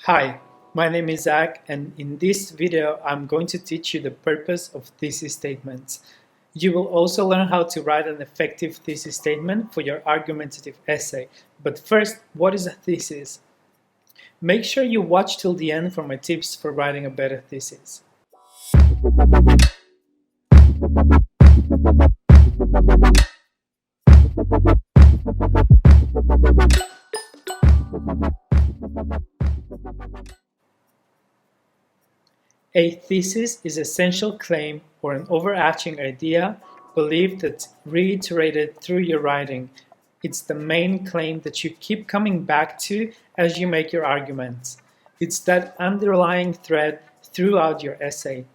Hi, my name is Zach, and in this video I'm going to teach you the purpose of thesis statements. You will also learn how to write an effective thesis statement for your argumentative essay. But first, what is a thesis? Make sure you watch till the end for my tips for writing a better thesis. A thesis is an essential claim or an overarching idea, belief that's reiterated through your writing. It's the main claim that you keep coming back to as you make your arguments. It's that underlying thread throughout your essay.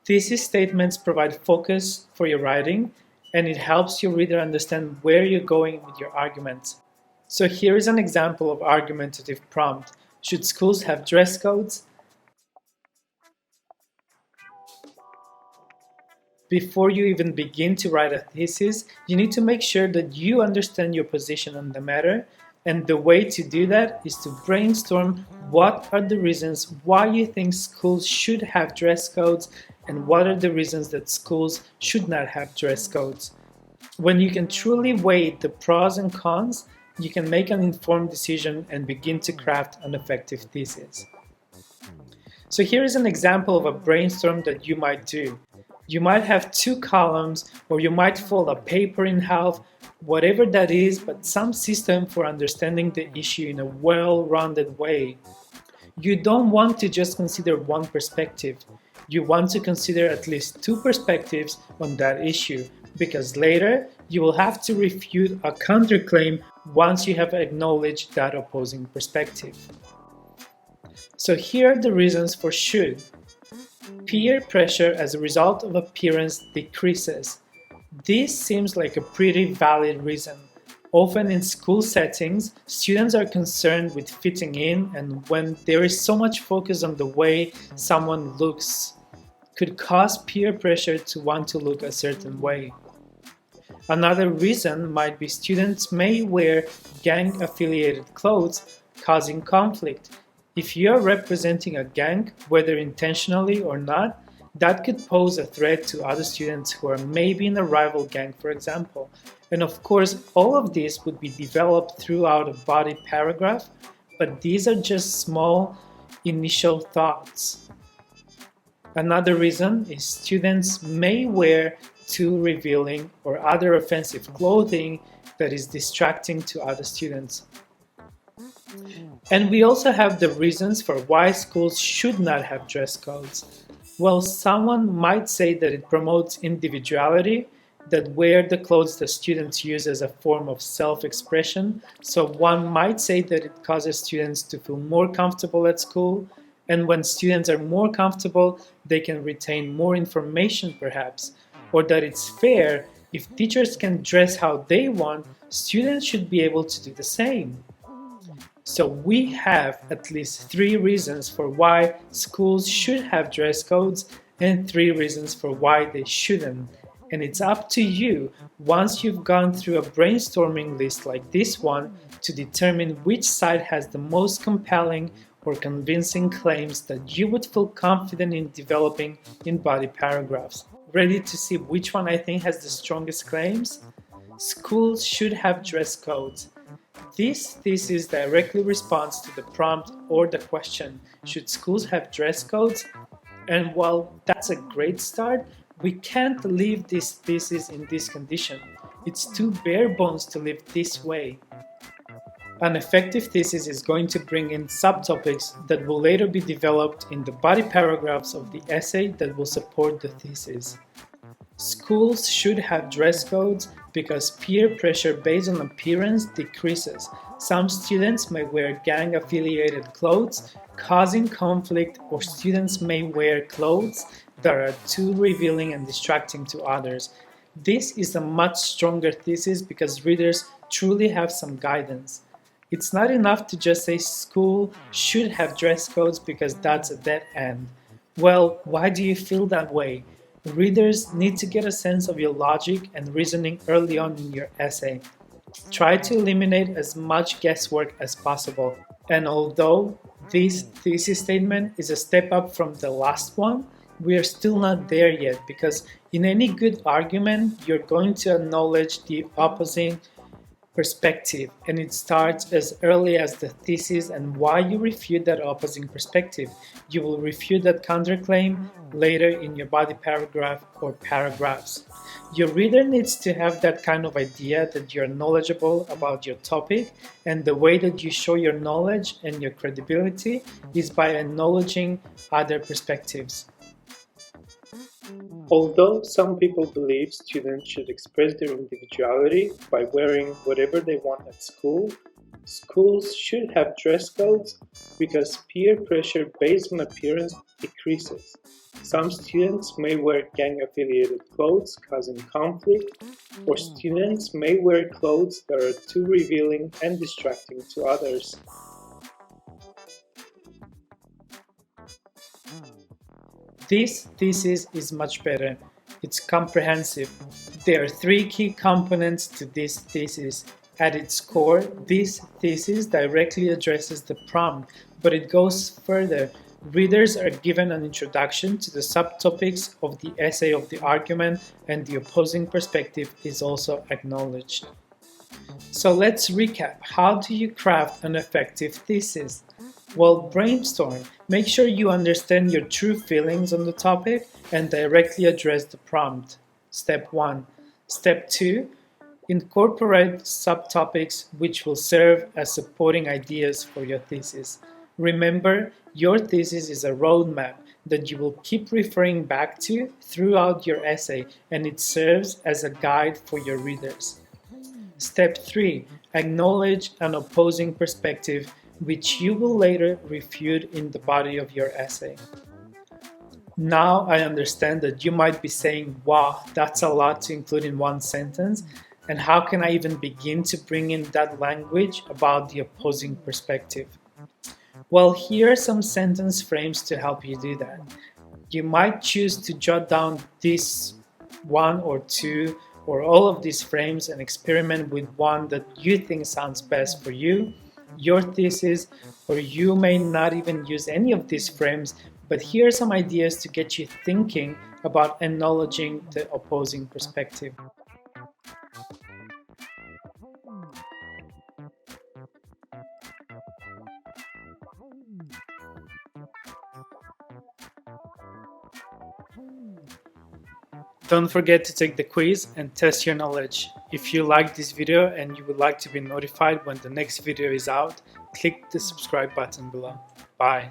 Thesis statements provide focus for your writing, and it helps your reader understand where you're going with your arguments. So here is an example of argumentative prompt. Should schools have dress codes? Before you even begin to write a thesis, you need to make sure that you understand your position on the matter, and the way to do that is to brainstorm what are the reasons why you think schools should have dress codes and what are the reasons that schools should not have dress codes. When you can truly weigh the pros and cons, you can make an informed decision and begin to craft an effective thesis. So here is an example of a brainstorm that you might do. You might have two columns, or you might fold a paper in half, whatever that is, but some system for understanding the issue in a well-rounded way. You don't want to just consider one perspective. You want to consider at least two perspectives on that issue, because later you will have to refute a counterclaim once you have acknowledged that opposing perspective. So here are the reasons for should. Peer pressure as a result of appearance decreases. This seems like a pretty valid reason. Often in school settings, students are concerned with fitting in, and when there is so much focus on the way someone looks, could cause peer pressure to want to look a certain way. Another reason might be students may wear gang-affiliated clothes, causing conflict. If you are representing a gang, whether intentionally or not, that could pose a threat to other students who are maybe in a rival gang, for example. And of course, all of this would be developed throughout a body paragraph, but these are just small initial thoughts. Another reason is students may wear too revealing or other offensive clothing that is distracting to other students. And we also have the reasons for why schools should not have dress codes. Well, someone might say that it promotes individuality, that wear the clothes that students use as a form of self-expression. So one might say that it causes students to feel more comfortable at school, and when students are more comfortable, they can retain more information perhaps, or that it's fair if teachers can dress how they want, students should be able to do the same. So we have at least 3 reasons for why schools should have dress codes and 3 reasons for why they shouldn't. And it's up to you, once you've gone through a brainstorming list like this one, to determine which side has the most compelling or convincing claims that you would feel confident in developing in body paragraphs. Ready to see which one I think has the strongest claims? Schools should have dress codes. This thesis directly responds to the prompt or the question, should schools have dress codes? And while that's a great start, we can't leave this thesis in this condition. It's too bare bones to live this way. An effective thesis is going to bring in subtopics that will later be developed in the body paragraphs of the essay that will support the thesis. Schools should have dress codes because peer pressure based on appearance decreases. Some students may wear gang-affiliated clothes, causing conflict, or students may wear clothes that are too revealing and distracting to others. This is a much stronger thesis because readers truly have some guidance. It's not enough to just say school should have dress codes because that's a dead end. Well, why do you feel that way? Readers need to get a sense of your logic and reasoning early on in your essay. Try to eliminate as much guesswork as possible. And although This thesis statement is a step up from the last one. We are still not there yet because in any good argument, you're going to acknowledge the opposing perspective, and it starts as early as the thesis and why you refute that opposing perspective. You will refute that counterclaim later in your body paragraph or paragraphs. Your reader needs to have that kind of idea that you're knowledgeable about your topic, and the way that you show your knowledge and your credibility is by acknowledging other perspectives. Although some people believe students should express their individuality by wearing whatever they want at school, schools should have dress codes because peer pressure based on appearance decreases. Some students may wear gang-affiliated clothes causing conflict, or students may wear clothes that are too revealing and distracting to others. This thesis is much better. It's comprehensive. There are three key components to this thesis. At its core, this thesis directly addresses the prompt, but it goes further. Readers are given an introduction to the subtopics of the essay of the argument, and the opposing perspective is also acknowledged. So let's recap. How do you craft an effective thesis? Well, brainstorm. Make sure you understand your true feelings on the topic and directly address the prompt. Step 1. Step 2. Incorporate subtopics which will serve as supporting ideas for your thesis. Remember, your thesis is a roadmap that you will keep referring back to throughout your essay, and it serves as a guide for your readers. Step 3. Acknowledge an opposing perspective which you will later refute in the body of your essay. Now I understand that you might be saying, wow, that's a lot to include in one sentence, and how can I even begin to bring in that language about the opposing perspective? Well, here are some sentence frames to help you do that. You might choose to jot down this one or two or all of these frames and experiment with one that you think sounds best for you, your thesis, or you may not even use any of these frames, but here are some ideas to get you thinking about acknowledging the opposing perspective. Don't forget to take the quiz and test your knowledge. If you liked this video and you would like to be notified when the next video is out, click the subscribe button below. Bye.